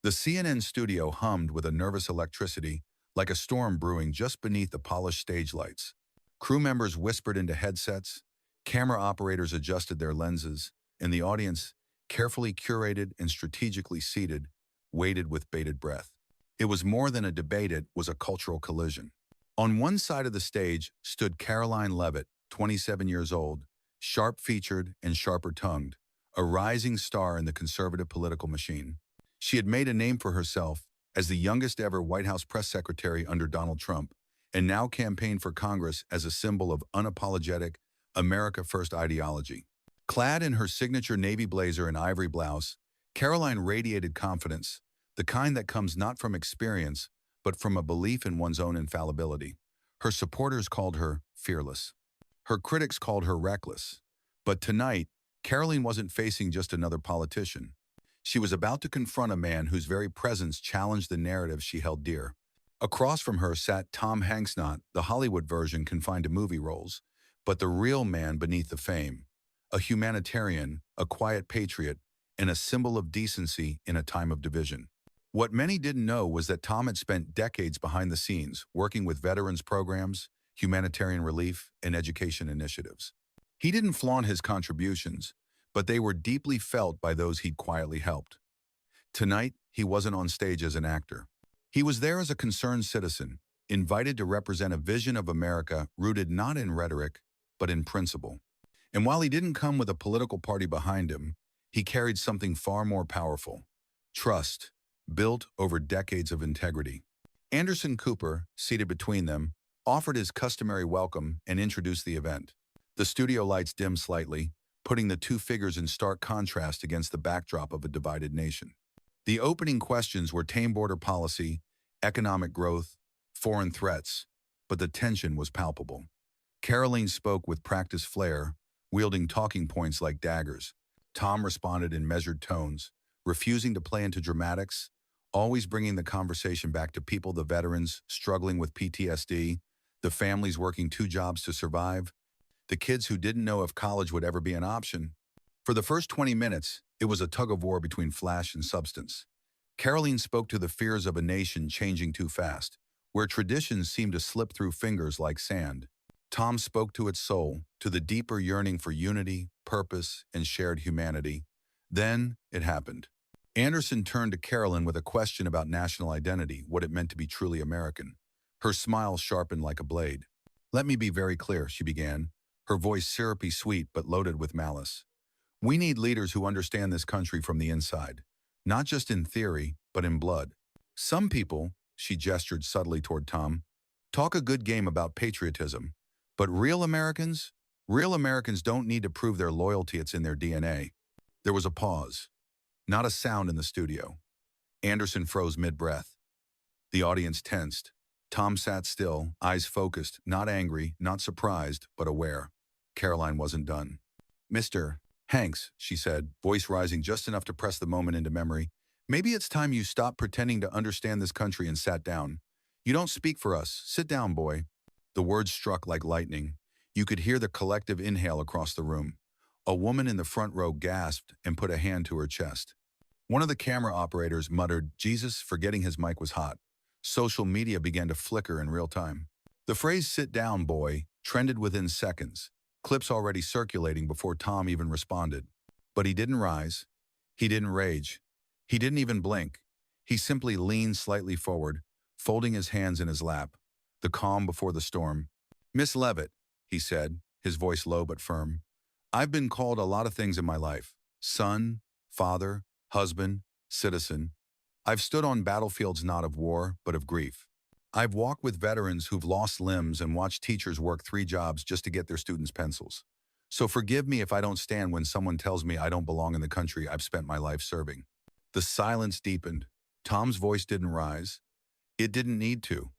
The CNN studio hummed with a nervous electricity, like a storm brewing just beneath the polished stage lights. Crew members whispered into headsets, camera operators adjusted their lenses, and the audience, carefully curated and strategically seated, waited with bated breath. It was more than a debate, it was a cultural collision. On one side of the stage stood Karoline Leavitt, 27 years old, sharp-featured and sharper-tongued, a rising star in the conservative political machine. She had made a name for herself as the youngest ever White House press secretary under Donald Trump, and now campaigned for Congress as a symbol of unapologetic America First ideology. Clad in her signature navy blazer and ivory blouse, Karoline radiated confidence, the kind that comes not from experience, but from a belief in one's own infallibility. Her supporters called her fearless. Her critics called her reckless. But tonight, Karoline wasn't facing just another politician. She was about to confront a man whose very presence challenged the narrative she held dear. Across from her sat Tom Hanks, not the Hollywood version confined to movie roles, but the real man beneath the fame, a humanitarian, a quiet patriot, and a symbol of decency in a time of division. What many didn't know was that Tom had spent decades behind the scenes, working with veterans programs, humanitarian relief, and education initiatives. He didn't flaunt his contributions, but they were deeply felt by those he'd quietly helped. Tonight, he wasn't on stage as an actor. He was there as a concerned citizen, invited to represent a vision of America rooted not in rhetoric, but in principle. And while he didn't come with a political party behind him, he carried something far more powerful: trust, built over decades of integrity. Anderson Cooper, seated between them, offered his customary welcome and introduced the event. The studio lights dimmed slightly, putting the two figures in stark contrast against the backdrop of a divided nation. The opening questions were tame border policy, economic growth, foreign threats, but the tension was palpable. Karoline spoke with practiced flair, wielding talking points like daggers. Tom responded in measured tones, refusing to play into dramatics, always bringing the conversation back to people: the veterans struggling with PTSD, the families working two jobs to survive, the kids who didn't know if college would ever be an option. For the first 20 minutes, it was a tug-of-war between flash and substance. Karoline spoke to the fears of a nation changing too fast, where traditions seemed to slip through fingers like sand. Tom spoke to its soul, to the deeper yearning for unity, purpose, and shared humanity. Then, it happened. Anderson turned to Karoline with a question about national identity, what it meant to be truly American. Her smile sharpened like a blade. "Let me be very clear," she began, her voice syrupy sweet but loaded with malice. "We need leaders who understand this country from the inside, not just in theory, but in blood. Some people," she gestured subtly toward Tom, "talk a good game about patriotism, but real Americans don't need to prove their loyalty, it's in their DNA." There was a pause. Not a sound in the studio. Anderson froze mid-breath. The audience tensed. Tom sat still, eyes focused, not angry, not surprised, but aware. Karoline wasn't done. "Mr. Hanks," she said, voice rising just enough to press the moment into memory, "maybe it's time you stopped pretending to understand this country and sat down. You don't speak for us. Sit down, boy." The words struck like lightning. You could hear the collective inhale across the room. A woman in the front row gasped and put a hand to her chest. One of the camera operators muttered, "Jesus," forgetting his mic was hot. Social media began to flicker in real time. The phrase "sit down, boy" trended within seconds, clips already circulating before Tom even responded. But he didn't rise. He didn't rage. He didn't even blink. He simply leaned slightly forward, folding his hands in his lap, the calm before the storm. "Miss Leavitt," he said, his voice low but firm, "I've been called a lot of things in my life: son, father, husband, citizen. I've stood on battlefields not of war, but of grief. I've walked with veterans who've lost limbs and watched teachers work 3 jobs just to get their students pencils. So forgive me if I don't stand when someone tells me I don't belong in the country I've spent my life serving." The silence deepened. Tom's voice didn't rise. It didn't need to.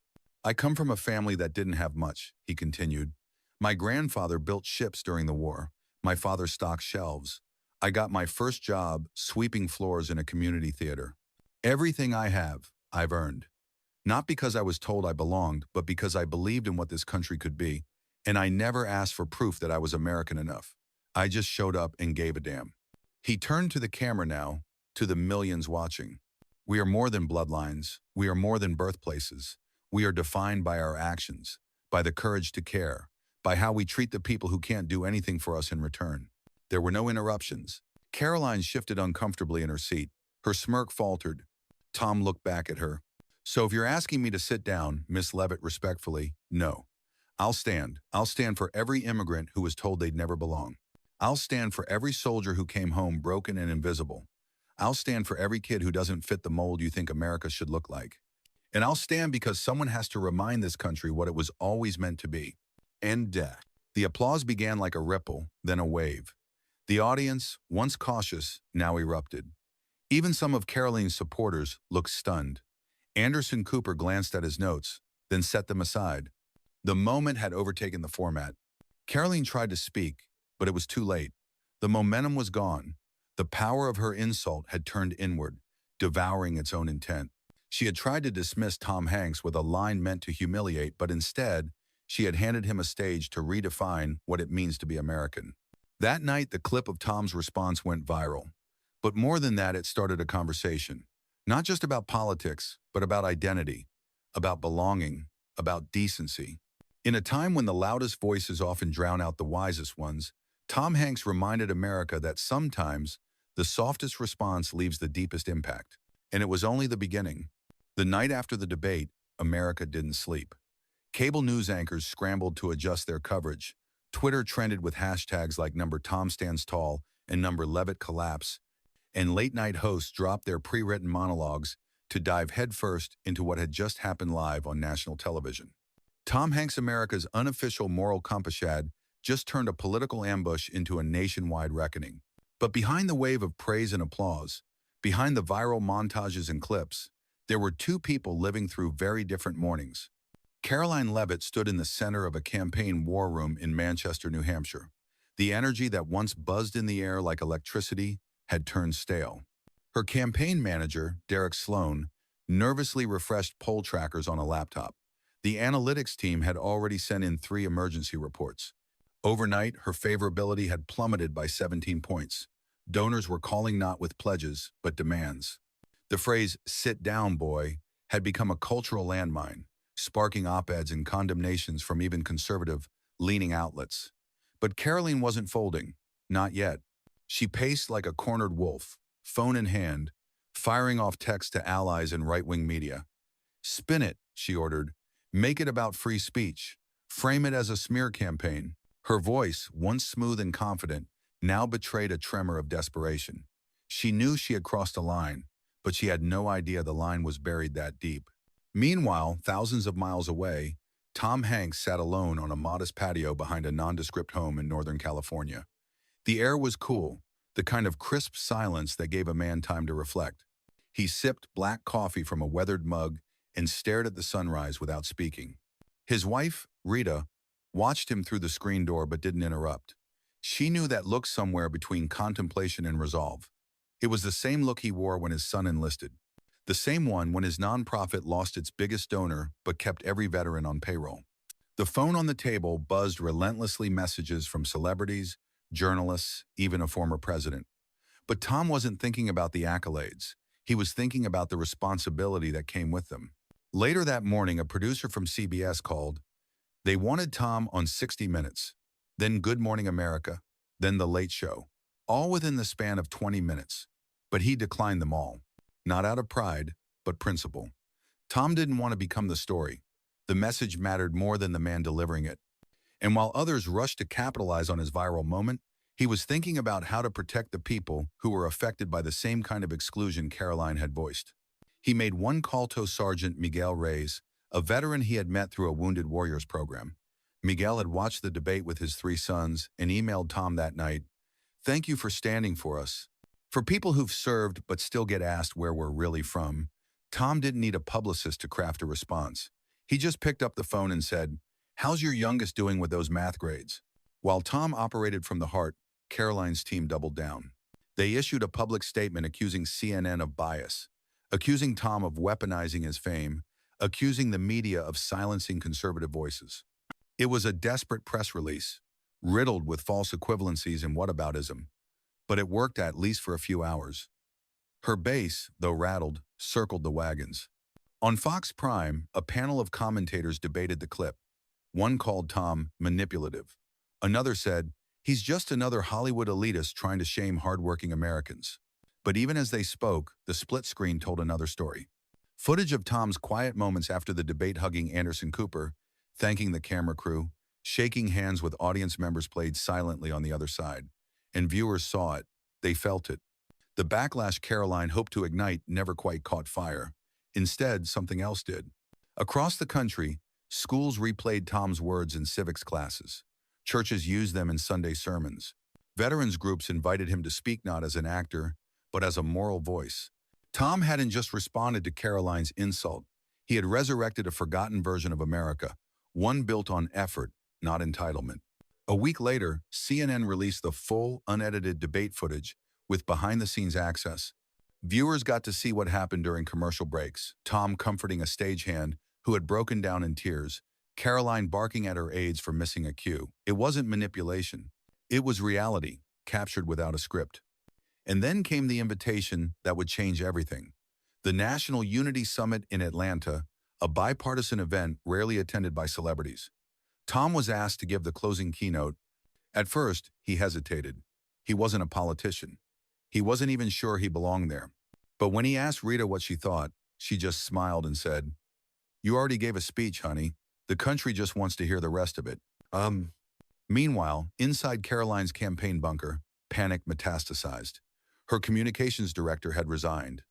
"I come from a family that didn't have much," he continued. "My grandfather built ships during the war. My father stocked shelves. I got my first job sweeping floors in a community theater. Everything I have, I've earned. Not because I was told I belonged, but because I believed in what this country could be, and I never asked for proof that I was American enough. I just showed up and gave a damn." He turned to the camera now, to the millions watching. We are more than bloodlines. We are more than birthplaces. We are defined by our actions, by the courage to care, by how we treat the people who can't do anything for us in return. There were no interruptions. Caroline shifted uncomfortably in her seat. Her smirk faltered. Tom looked back at her. So if you're asking me to sit down, Miss Leavitt respectfully, no. I'll stand. I'll stand for every immigrant who was told they'd never belong. I'll stand for every soldier who came home broken and invisible. I'll stand for every kid who doesn't fit the mold you think America should look like. And I'll stand because someone has to remind this country what it was always meant to be. End death. The applause began like a ripple, then a wave. The audience, once cautious, now erupted. Even some of Karoline's supporters looked stunned. Anderson Cooper glanced at his notes, then set them aside. The moment had overtaken the format. Karoline tried to speak, but it was too late. The momentum was gone. The power of her insult had turned inward, devouring its own intent. She had tried to dismiss Tom Hanks with a line meant to humiliate, but instead, she had handed him a stage to redefine what it means to be American. That night, the clip of Tom's response went viral. But more than that, it started a conversation. Not just about politics, but about identity, about belonging, about decency. In a time when the loudest voices often drown out the wisest ones, Tom Hanks reminded America that sometimes the softest response leaves the deepest impact. And it was only the beginning. The night after the debate, America didn't sleep. Cable news anchors scrambled to adjust their coverage. Twitter trended with hashtags like #Tom stands tall and #Leavitt collapse, and late-night hosts dropped their pre-written monologues to dive headfirst into what had just happened live on national television. Tom Hanks' America's unofficial moral compass had just turned a political ambush into a nationwide reckoning. But behind the wave of praise and applause, behind the viral montages and clips, there were two people living through very different mornings. Karoline Leavitt stood in the center of a campaign war room in Manchester, New Hampshire. The energy that once buzzed in the air like electricity had turned stale. Her campaign manager, Derek Sloan, nervously refreshed poll trackers on a laptop. The analytics team had already sent in 3 emergency reports. Overnight, her favorability had plummeted by 17 points. Donors were calling not with pledges, but demands. The phrase, "sit down, boy," had become a cultural landmine, sparking op-eds and condemnations from even conservative-leaning outlets. But Karoline wasn't folding. Not yet. She paced like a cornered wolf, phone in hand, firing off texts to allies and right-wing media. "Spin it," she ordered. "Make it about free speech. Frame it as a smear campaign." Her voice, once smooth and confident, now betrayed a tremor of desperation. She knew she had crossed a line, but she had no idea the line was buried that deep. Meanwhile, thousands of miles away, Tom Hanks sat alone on a modest patio behind a nondescript home in Northern California. The air was cool, the kind of crisp silence that gave a man time to reflect. He sipped black coffee from a weathered mug and stared at the sunrise without speaking. His wife, Rita, watched him through the screen door but didn't interrupt. She knew that look somewhere between contemplation and resolve. It was the same look he wore when his son enlisted. The same one when his nonprofit lost its biggest donor but kept every veteran on payroll. The phone on the table buzzed relentlessly messages from celebrities, journalists, even a former president. But Tom wasn't thinking about the accolades. He was thinking about the responsibility that came with them. Later that morning, a producer from CBS called. They wanted Tom on 60 Minutes, then Good Morning America, then The Late Show, all within the span of 20 minutes. But he declined them all, not out of pride, but principle. Tom didn't want to become the story. The message mattered more than the man delivering it. And while others rushed to capitalize on his viral moment, he was thinking about how to protect the people who were affected by the same kind of exclusion Karoline had voiced. He made one call to Sergeant Miguel Reyes, a veteran he had met through a Wounded Warriors program. Miguel had watched the debate with his 3 sons and emailed Tom that night, "Thank you for standing for us." For people who've served but still get asked where we're really from, Tom didn't need a publicist to craft a response. He just picked up the phone and said, "How's your youngest doing with those math grades?" While Tom operated from the heart, Karoline's team doubled down. They issued a public statement accusing CNN of bias, accusing Tom of weaponizing his fame, accusing the media of silencing conservative voices. It was a desperate press release, riddled with false equivalencies and whataboutism, but it worked at least for a few hours. Her base, though rattled, circled the wagons. On Fox Prime, a panel of commentators debated the clip. One called Tom manipulative. Another said, he's just another Hollywood elitist trying to shame hardworking Americans. But even as they spoke, the split screen told another story. Footage of Tom's quiet moments after the debate hugging Anderson Cooper, thanking the camera crew, shaking hands with audience members played silently on the other side. And viewers saw it. They felt it. The backlash Karoline hoped to ignite never quite caught fire. Instead, something else did. Across the country, schools replayed Tom's words in civics classes. Churches used them in Sunday sermons. Veterans groups invited him to speak not as an actor, but as a moral voice. Tom hadn't just responded to Karoline's insult. He had resurrected a forgotten version of America, one built on effort, not entitlement. A week later, CNN released the full, unedited debate footage with behind-the-scenes access. Viewers got to see what happened during commercial breaks, Tom comforting a stagehand who had broken down in tears, Karoline barking at her aides for missing a cue. It wasn't manipulation. It was reality, captured without a script. And then came the invitation that would change everything. The National Unity Summit in Atlanta, a bipartisan event rarely attended by celebrities. Tom was asked to give the closing keynote. At first, he hesitated. He wasn't a politician. He wasn't even sure he belonged there. But when he asked Rita what she thought, she just smiled and said, "You already gave a speech, honey. The country just wants to hear the rest of it." Meanwhile, inside Karoline's campaign bunker, panic metastasized. Her communications director had resigned.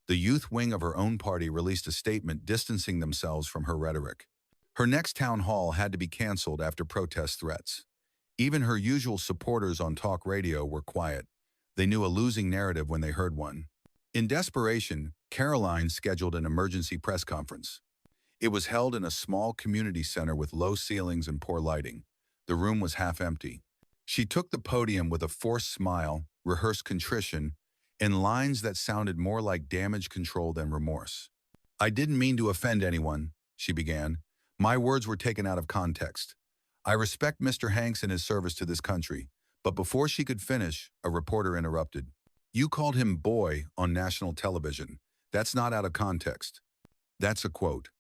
The youth wing of her own party released a statement distancing themselves from her rhetoric. Her next town hall had to be canceled after protest threats. Even her usual supporters on talk radio were quiet. They knew a losing narrative when they heard one. In desperation, Karoline scheduled an emergency press conference. It was held in a small community center with low ceilings and poor lighting. The room was half empty. She took the podium with a forced smile, rehearsed contrition, and lines that sounded more like damage control than remorse. "I didn't mean to offend anyone," she began. "My words were taken out of context. I respect Mr. Hanks and his service to this country." But before she could finish, a reporter interrupted. "You called him boy on national television. That's not out of context." That's a quote.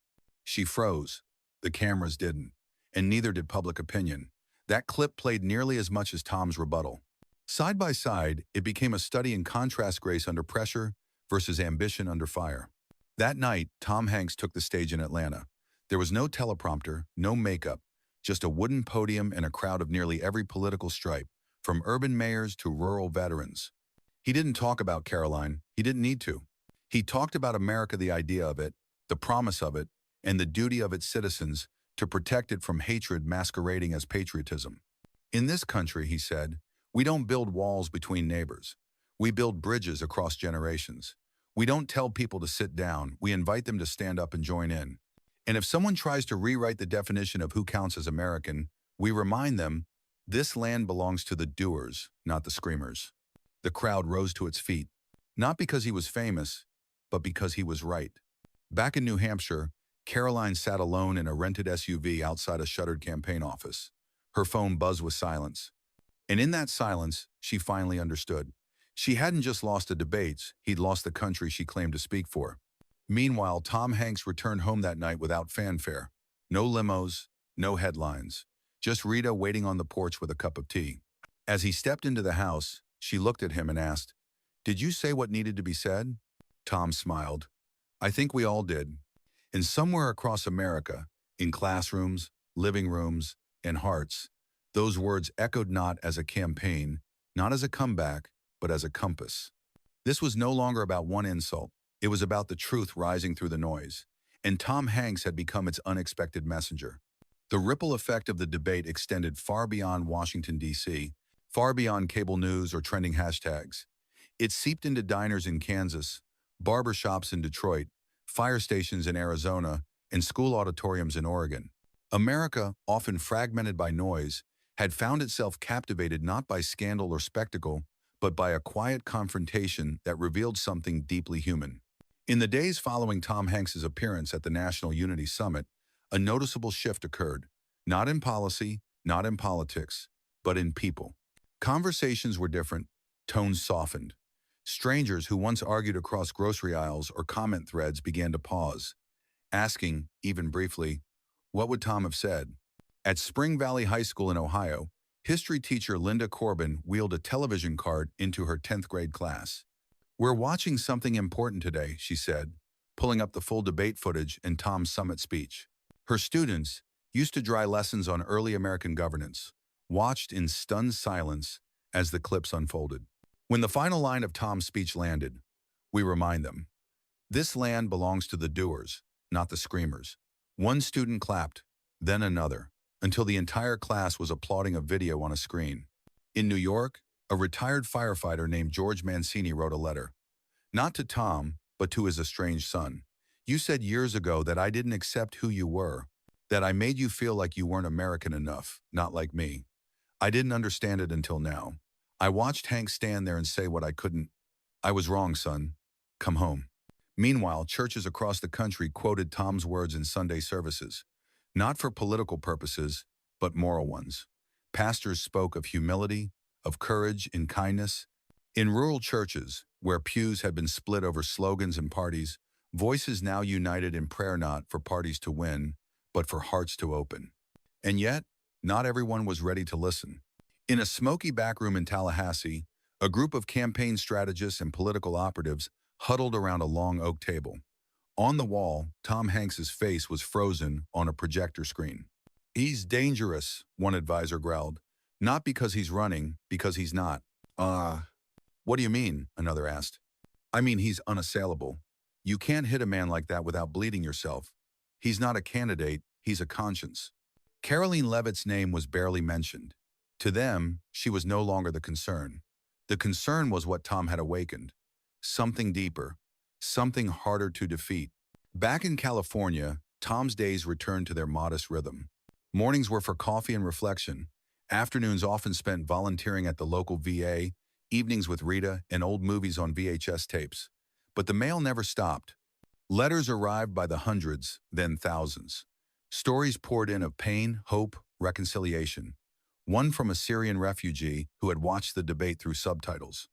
She froze. The cameras didn't. And neither did public opinion. That clip played nearly as much as Tom's rebuttal. Side by side, it became a study in contrast grace under pressure versus ambition under fire. That night, Tom Hanks took the stage in Atlanta. There was no teleprompter, no makeup, just a wooden podium and a crowd of nearly every political stripe, from urban mayors to rural veterans. He didn't talk about Karoline. He didn't need to. He talked about America, the idea of it, the promise of it, and the duty of its citizens to protect it from hatred masquerading as patriotism. "In this country," he said, "we don't build walls between neighbors. We build bridges across generations. We don't tell people to sit down. We invite them to stand up and join in. And if someone tries to rewrite the definition of who counts as American, we remind them, this land belongs to the doers, not the screamers." The crowd rose to its feet, not because he was famous, but because he was right. Back in New Hampshire, Karoline sat alone in a rented SUV outside a shuttered campaign office. Her phone buzzed with silence. And in that silence, she finally understood. She hadn't just lost the debates, he'd lost the country she claimed to speak for. Meanwhile, Tom Hanks returned home that night without fanfare. No limos, no headlines. Just Rita waiting on the porch with a cup of tea. As he stepped into the house, she looked at him and asked, "Did you say what needed to be said?" Tom smiled. "I think we all did." And somewhere across America, in classrooms, living rooms, and hearts, those words echoed not as a campaign, not as a comeback, but as a compass. This was no longer about one insult. It was about the truth rising through the noise. And Tom Hanks had become its unexpected messenger. The ripple effect of the debate extended far beyond Washington, D.C., far beyond cable news or trending hashtags. It seeped into diners in Kansas, barbershops in Detroit, fire stations in Arizona, and school auditoriums in Oregon. America, often fragmented by noise, had found itself captivated not by scandal or spectacle, but by a quiet confrontation that revealed something deeply human. In the days following Tom Hanks's appearance at the National Unity Summit, a noticeable shift occurred, not in policy, not in politics, but in people. Conversations were different, tones softened. Strangers who once argued across grocery aisles or comment threads began to pause, asking, even briefly, what would Tom have said? At Spring Valley High School in Ohio, history teacher Linda Corbin wheeled a television cart into her 10th grade class. "We're watching something important today," she said, pulling up the full debate footage and Tom's summit speech. Her students, used to dry lessons on early American governance, watched in stunned silence as the clips unfolded. When the final line of Tom's speech landed, we remind them, "This land belongs to the doers, not the screamers." One student clapped, then another, until the entire class was applauding a video on a screen. In New York, a retired firefighter named George Mancini wrote a letter, not to Tom, but to his estranged son. "You said years ago that I didn't accept who you were, that I made you feel like you weren't American enough, not like me. I didn't understand it until now. I watched Hank stand there and say what I couldn't. I was wrong, son. Come home." Meanwhile, churches across the country quoted Tom's words in Sunday services, not for political purposes, but moral ones. Pastors spoke of humility, of courage and kindness. In rural churches, where pews had been split over slogans and parties, voices now united in prayer not for parties to win, but for hearts to open. And yet, not everyone was ready to listen. In a smoky back room in Tallahassee, a group of campaign strategists and political operatives huddled around a long oak table. On the wall, Tom Hanks's face was frozen on a projector screen. "He's dangerous," one advisor growled. "Not because he's running, because he's not." What do you mean?" another asked. "I mean he's unassailable. You can't hit a man like that without bleeding yourself. He's not a candidate, he's a conscience." Karoline Leavitt's name was barely mentioned. To them, she was no longer the concern. The concern was what Tom had awakened. Something deeper, something harder to defeat. Back in California, Tom's days returned to their modest rhythm. Mornings were for coffee and reflection, afternoons often spent volunteering at the local VA, evenings with Rita, and old movies on VHS tapes. But the mail never stopped. Letters arrived by the hundreds, then thousands. Stories poured in of pain, hope, reconciliation. One from a Syrian refugee who had watched the debate through subtitles.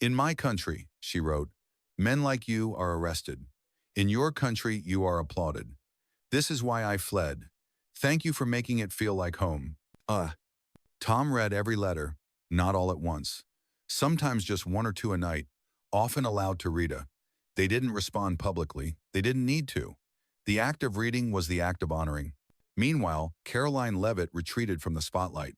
"In my country," she wrote, "men like you are arrested. In your country, you are applauded. This is why I fled. Thank you for making it feel like home." Tom read every letter, not all at once. Sometimes just one or two a night, often aloud to Rita. They didn't respond publicly. They didn't need to. The act of reading was the act of honoring. Meanwhile, Karoline Leavitt retreated from the spotlight.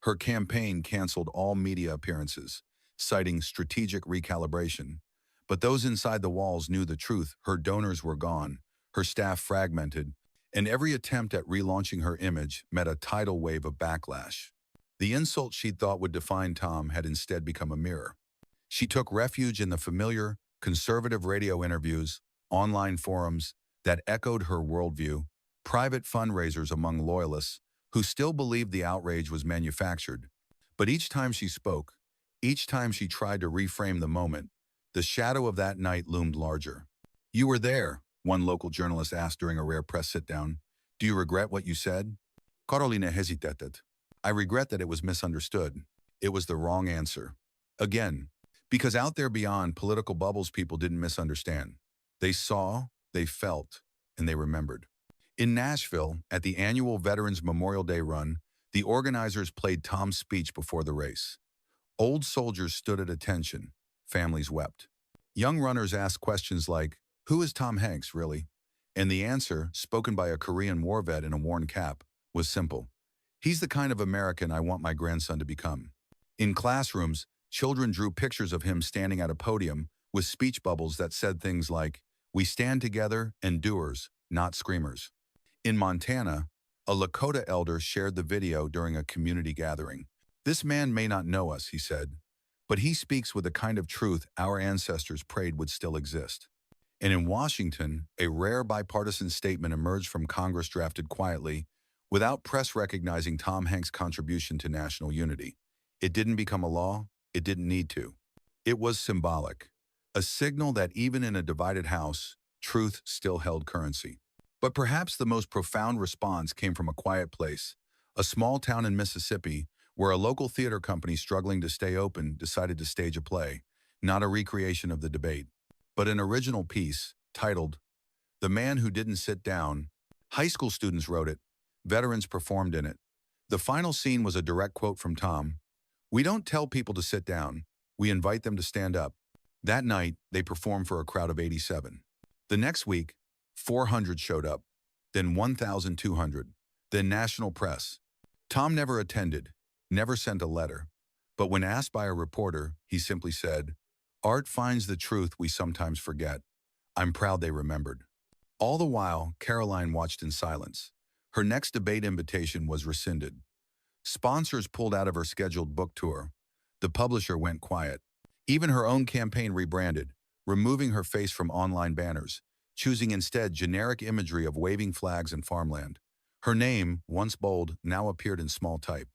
Her campaign canceled all media appearances, citing strategic recalibration. But those inside the walls knew the truth. Her donors were gone, her staff fragmented, and every attempt at relaunching her image met a tidal wave of backlash. The insult she'd thought would define Tom had instead become a mirror. She took refuge in the familiar, conservative radio interviews, online forums that echoed her worldview, private fundraisers among loyalists who still believed the outrage was manufactured. But each time she spoke, each time she tried to reframe the moment, the shadow of that night loomed larger. "You were there," one local journalist asked during a rare press sit-down. "Do you regret what you said?" Karoline hesitated. "I regret that it was misunderstood. It was the wrong answer." Again, because out there beyond political bubbles, people didn't misunderstand. They saw, they felt, and they remembered. In Nashville, at the annual Veterans Memorial Day run, the organizers played Tom's speech before the race. Old soldiers stood at attention. Families wept. Young runners asked questions like, "Who is Tom Hanks, really?" And the answer, spoken by a Korean war vet in a worn cap, was simple. "He's the kind of American I want my grandson to become." In classrooms, children drew pictures of him standing at a podium with speech bubbles that said things like, "We stand together and doers, not screamers." In Montana, a Lakota elder shared the video during a community gathering. "This man may not know us," he said, "but he speaks with the kind of truth our ancestors prayed would still exist." And in Washington, a rare bipartisan statement emerged from Congress drafted quietly, without press recognizing Tom Hanks' contribution to national unity. It didn't become a law. It didn't need to. It was symbolic, a signal that even in a divided House, truth still held currency. But perhaps the most profound response came from a quiet place, a small town in Mississippi, where a local theater company struggling to stay open decided to stage a play. not a recreation of the debate, but an original piece titled The Man Who Didn't Sit Down. High school students wrote it. Veterans performed in it. The final scene was a direct quote from Tom. "We don't tell people to sit down. We invite them to stand up." That night, they performed for a crowd of 87. The next week, 400 showed up, then 1,200, then national press. Tom never attended, never sent a letter. But when asked by a reporter, he simply said, "Art finds the truth we sometimes forget. I'm proud they remembered." All the while, Karoline watched in silence. Her next debate invitation was rescinded. Sponsors pulled out of her scheduled book tour. The publisher went quiet. Even her own campaign rebranded, removing her face from online banners, choosing instead generic imagery of waving flags and farmland. Her name, once bold, now appeared in small type.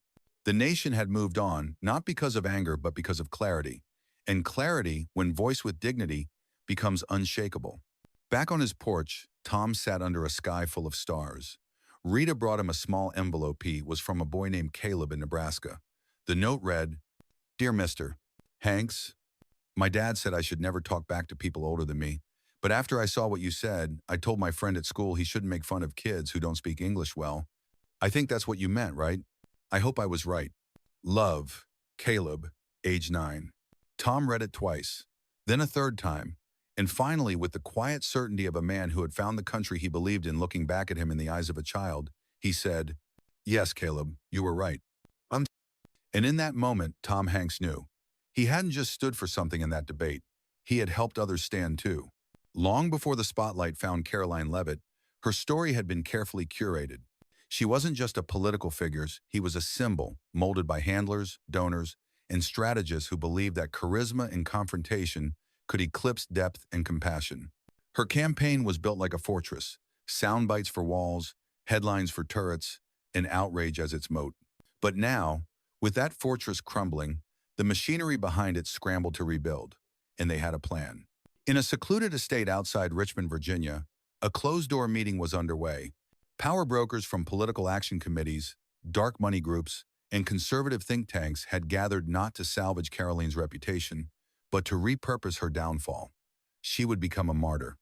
The nation had moved on, not because of anger, but because of clarity. And clarity, when voiced with dignity, becomes unshakable. Back on his porch, Tom sat under a sky full of stars. Rita brought him a small envelope. It was from a boy named Caleb in Nebraska. The note read, "Dear Mr. Hanks, my dad said I should never talk back to people older than me. But after I saw what you said, I told my friend at school he shouldn't make fun of kids who don't speak English well. I think that's what you meant, right? I hope I was right. Love, Caleb, age 9. Tom read it twice, then a third time, and finally, with the quiet certainty of a man who had found the country he believed in looking back at him in the eyes of a child, he said, "Yes, Caleb, you were right." And in that moment, Tom Hanks knew. He hadn't just stood for something in that debate. He had helped others stand too. Long before the spotlight found Karoline Leavitt, her story had been carefully curated. She wasn't just a political figure, he was a symbol, molded by handlers, donors, and strategists who believed that charisma and confrontation could eclipse depth and compassion. Her campaign was built like a fortress, sound bites for walls, headlines for turrets, and outrage as its moat. But now, with that fortress crumbling, the machinery behind it scrambled to rebuild, and they had a plan. In a secluded estate outside Richmond, Virginia, a closed-door meeting was underway. Power brokers from political action committees, dark money groups, and conservative think tanks had gathered not to salvage Karoline's reputation, but to repurpose her downfall. She would become a martyr,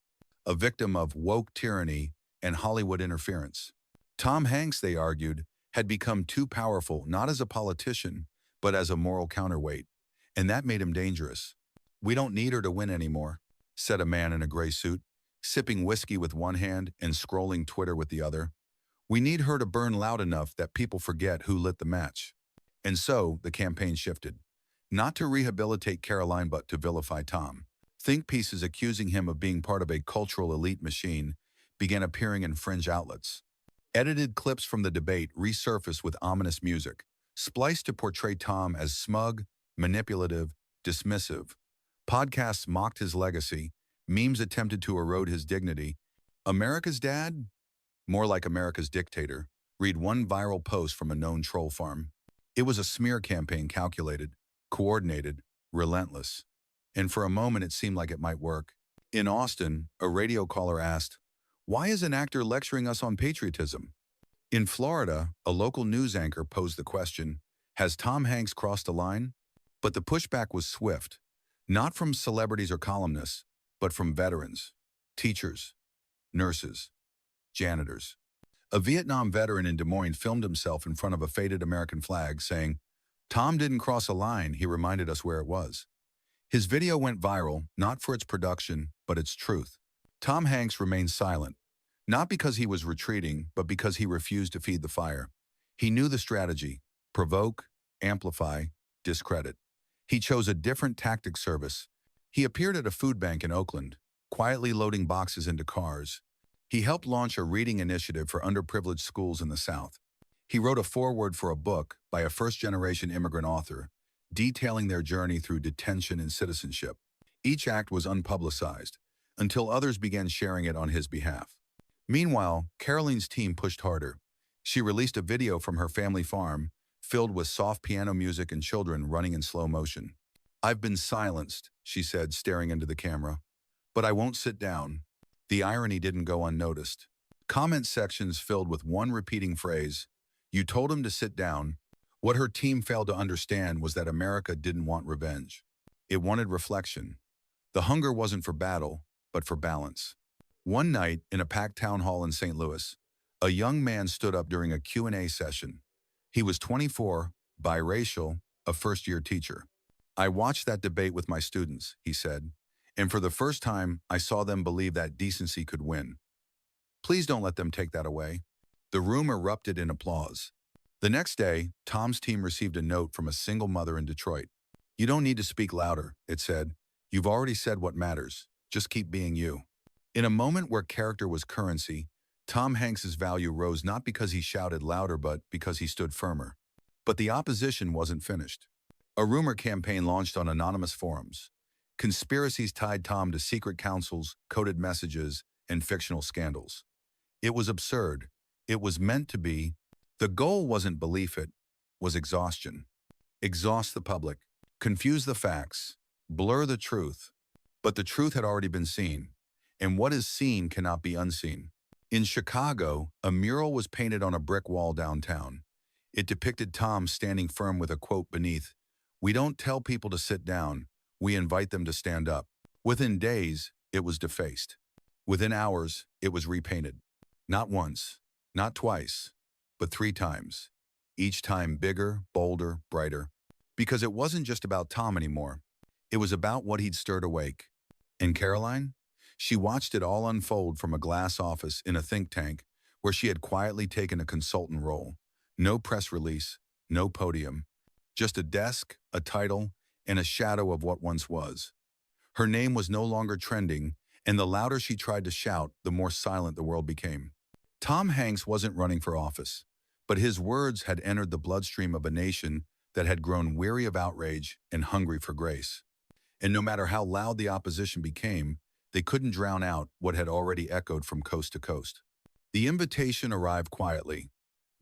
a victim of woke tyranny and Hollywood interference. Tom Hanks, they argued, had become too powerful not as a politician, but as a moral counterweight, and that made him dangerous. "We don't need her to win anymore," said a man in a gray suit, sipping whiskey with one hand and scrolling Twitter with the other. "We need her to burn loud enough that people forget who lit the match." And so the campaign shifted, not to rehabilitate Karoline but to vilify Tom. Think pieces accusing him of being part of a cultural elite machine began appearing in fringe outlets. Edited clips from the debate resurfaced with ominous music, spliced to portray Tom as smug, manipulative, dismissive. Podcasts mocked his legacy, memes attempted to erode his dignity. America's dad? More like America's dictator. Read one viral post from a known troll farm. It was a smear campaign calculated, coordinated, relentless. And for a moment it seemed like it might work. In Austin, a radio caller asked, "Why is an actor lecturing us on patriotism?" In Florida, a local news anchor posed the question, "Has Tom Hanks crossed a line?" But the pushback was swift, not from celebrities or columnists, but from veterans, teachers, nurses, janitors. A Vietnam veteran in Des Moines filmed himself in front of a faded American flag saying, "Tom didn't cross a line, he reminded us where it was." His video went viral, not for its production, but its truth. Tom Hanks remained silent, not because he was retreating, but because he refused to feed the fire. He knew the strategy: provoke, amplify, discredit. He chose a different tactic service. He appeared at a food bank in Oakland, quietly loading boxes into cars. He helped launch a reading initiative for underprivileged schools in the South. He wrote a foreword for a book by a first-generation immigrant author, detailing their journey through detention and citizenship. Each act was unpublicized, until others began sharing it on his behalf. Meanwhile, Karoline's team pushed harder. She released a video from her family farm, filled with soft piano music and children running in slow motion. "I've been silenced," she said, staring into the camera. "But I won't sit down." The irony didn't go unnoticed. Comment sections filled with one repeating phrase, "You told him to sit down." What her team failed to understand was that America didn't want revenge. It wanted reflection. The hunger wasn't for battle, but for balance. One night, in a packed town hall in St. Louis, a young man stood up during a Q&A session. He was 24, biracial, a first-year teacher. "I watched that debate with my students," he said, "and for the first time, I saw them believe that decency could win. Please don't let them take that away." The room erupted in applause. The next day, Tom's team received a note from a single mother in Detroit. "You don't need to speak louder," it said. "You've already said what matters. Just keep being you." In a moment where character was currency, Tom Hanks's value rose not because he shouted louder but because he stood firmer. But the opposition wasn't finished. A rumor campaign launched on anonymous forums. Conspiracies tied Tom to secret councils, coded messages, and fictional scandals. It was absurd. It was meant to be. The goal wasn't belief, it was exhaustion. Exhaust the public, confuse the facts, blur the truth. But the truth had already been seen, and what is seen cannot be unseen. In Chicago, a mural was painted on a brick wall downtown. It depicted Tom standing firm with a quote beneath, "We don't tell people to sit down, we invite them to stand up." Within days, it was defaced. Within hours, it was repainted. Not once, not twice, but 3 times. Each time bigger, bolder, brighter. Because it wasn't just about Tom anymore. It was about what he'd stirred awake. And Karoline? She watched it all unfold from a glass office in a think tank where she had quietly taken a consultant role. No press release, no podium. Just a desk, a title, and a shadow of what once was. Her name was no longer trending, and the louder she tried to shout, the more silent the world became. Tom Hanks wasn't running for office, but his words had entered the bloodstream of a nation that had grown weary of outrage and hungry for grace. And no matter how loud the opposition became, they couldn't drown out what had already echoed from coast to coast. The invitation arrived quietly.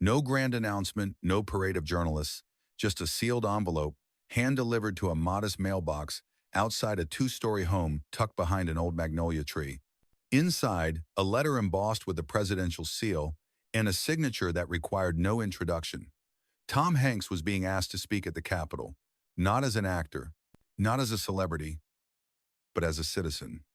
No grand announcement, no parade of journalists, just a sealed envelope, hand-delivered to a modest mailbox outside a 2-story home tucked behind an old magnolia tree. Inside, a letter embossed with the presidential seal and a signature that required no introduction. Tom Hanks was being asked to speak at the Capitol, not as an actor, not as a celebrity, but as a citizen.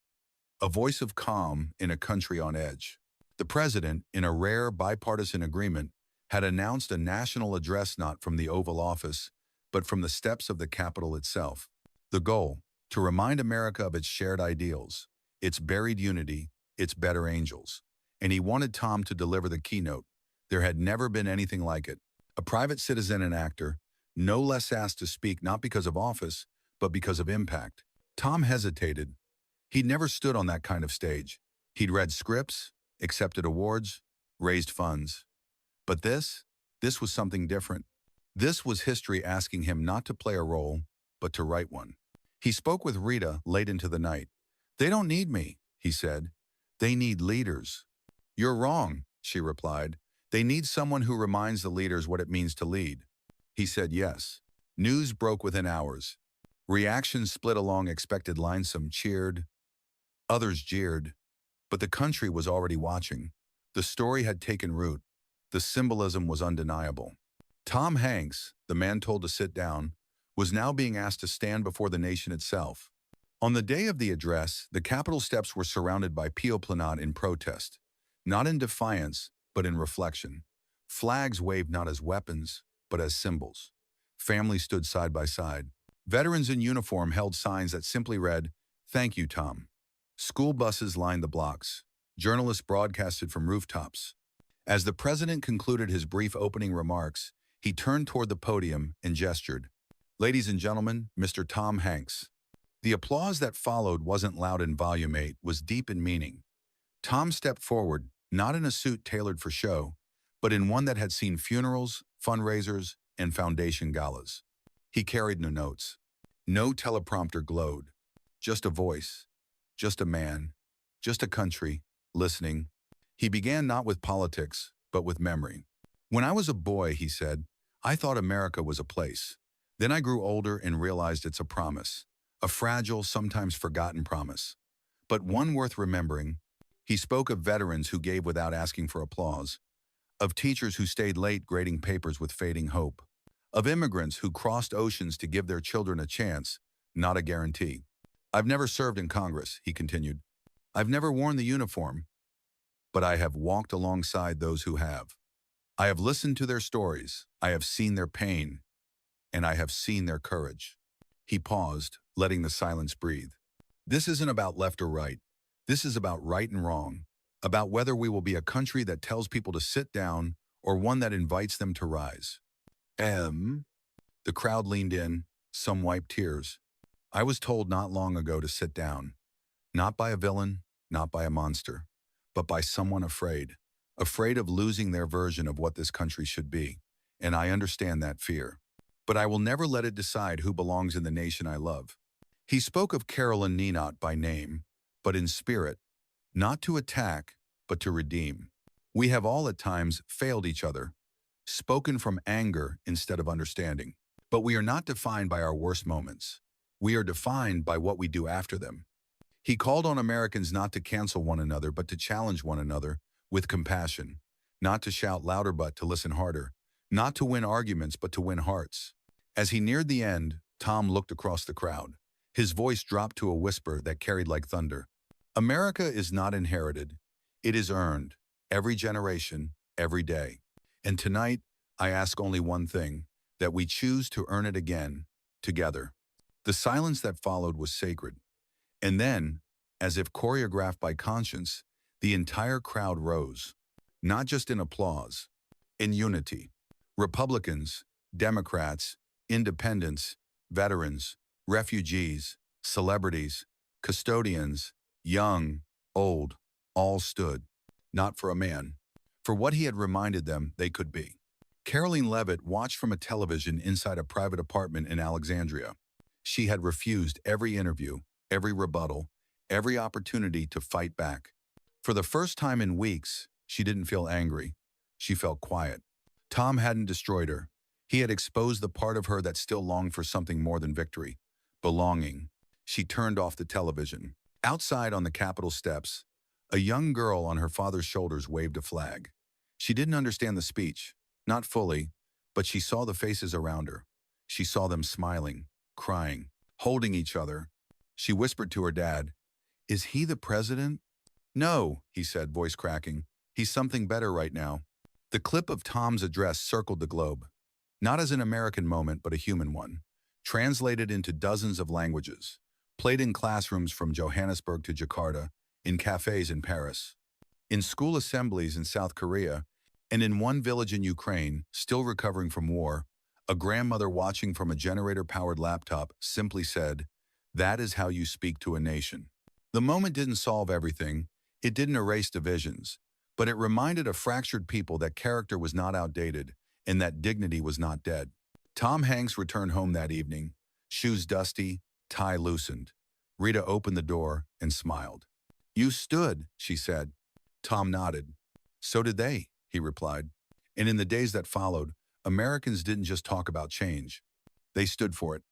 A voice of calm in a country on edge. The president, in a rare bipartisan agreement, had announced a national address not from the Oval Office, but from the steps of the Capitol itself. The goal, to remind America of its shared ideals, its buried unity, its better angels. And he wanted Tom to deliver the keynote. There had never been anything like it. A private citizen and actor, no less asked to speak not because of office, but because of impact. Tom hesitated. He'd never stood on that kind of stage. He'd read scripts, accepted awards, raised funds. But this was something different. This was history asking him not to play a role, but to write one. He spoke with Rita late into the night. "They don't need me," he said. "They need leaders." "You're wrong," she replied. "They need someone who reminds the leaders what it means to lead." He said yes. News broke within hours. Reactions split along expected lines. Some cheered, others jeered. But the country was already watching. The story had taken root. The symbolism was undeniable. Tom Hanks, the man told to sit down, was now being asked to stand before the nation itself. On the day of the address, the Capitol steps were surrounded by people in protest, not in defiance, but in reflection. Flags waved not as weapons, but as symbols. Families stood side by side. Veterans in uniform held signs that simply read, "Thank you, Tom." School buses lined the blocks. Journalists broadcasted from rooftops. As the president concluded his brief opening remarks, he turned toward the podium and gestured. "Ladies and gentlemen, Mr. Tom Hanks." The applause that followed wasn't loud in volume, it was deep in meaning. Tom stepped forward, not in a suit tailored for show, but in one that had seen funerals, fundraisers, and foundation galas. He carried no notes. No teleprompter glowed. Just a voice. Just a man. Just a country, listening. He began not with politics, but with memory. "When I was a boy," he said, "I thought America was a place. Then I grew older and realized it's a promise. A fragile, sometimes forgotten promise. But one worth remembering." He spoke of veterans who gave without asking for applause, of teachers who stayed late grading papers with fading hope, of immigrants who crossed oceans to give their children a chance, not a guarantee. I've never served in Congress, he continued. I've never worn the uniform, but I have walked alongside those who have. I have listened to their stories, I have seen their pain, and I have seen their courage. He paused, letting the silence breathe. This isn't about left or right. This is about right and wrong, about whether we will be a country that tells people to sit down or one that invites them to rise. The crowd leaned in, some wiped tears. I was told not long ago to sit down, not by a villain, not by a monster, but by someone afraid of losing their version of what this country should be. And I understand that fear. But I will never let it decide who belongs in the nation I love. He spoke of Karoline Leavitt by name, but in spirit, not to attack, but to redeem. We have all at times failed each other, spoken from anger instead of understanding. But we are not defined by our worst moments. We are defined by what we do after them. He called on Americans not to cancel one another, but to challenge one another with compassion, not to shout louder, but to listen harder, not to win arguments, but to win hearts. As he neared the end, Tom looked across the crowd. His voice dropped to a whisper that carried like thunder. America is not inherited. It is earned, every generation, every day. And tonight, I ask only one thing, that we choose to earn it again, together. The silence that followed was sacred. And then, as if choreographed by conscience, the entire crowd rose, not just in applause, in unity. Republicans, Democrats, independents, veterans, refugees, celebrities, custodians, young, old, all stood, not for a man, for what he had reminded them they could be. Karoline Leavitt watched from a television inside a private apartment in Alexandria. She had refused every interview, every rebuttal, every opportunity to fight back. For the first time in weeks, she didn't feel angry. She felt quiet. Tom hadn't destroyed her. He had exposed the part of her that still longed for something more than victory, belonging. She turned off the television. Outside on the Capitol steps, a young girl on her father's shoulders waved a flag. She didn't understand the speech, not fully, but she saw the faces around her. She saw them smiling, crying, holding each other. She whispered to her dad, "Is he the president?" "No," he said, voice cracking. "He's something better right now." The clip of Tom's address circled the globe, not as an American moment, but a human one, translated into dozens of languages, played in classrooms from Johannesburg to Jakarta, in cafes in Paris, in school assemblies in South Korea, and in one village in Ukraine, still recovering from war, a grandmother watching from a generator-powered laptop simply said, "That is how you speak to a nation." The moment didn't solve everything, it didn't erase divisions, but it reminded a fractured people that character was not outdated and that dignity was not dead. Tom Hanks returned home that evening, shoes dusty, tie loosened. Rita opened the door and smiled. "You stood," she said. Tom nodded. "So did they," he replied. And in the days that followed, Americans didn't just talk about change. They stood for it.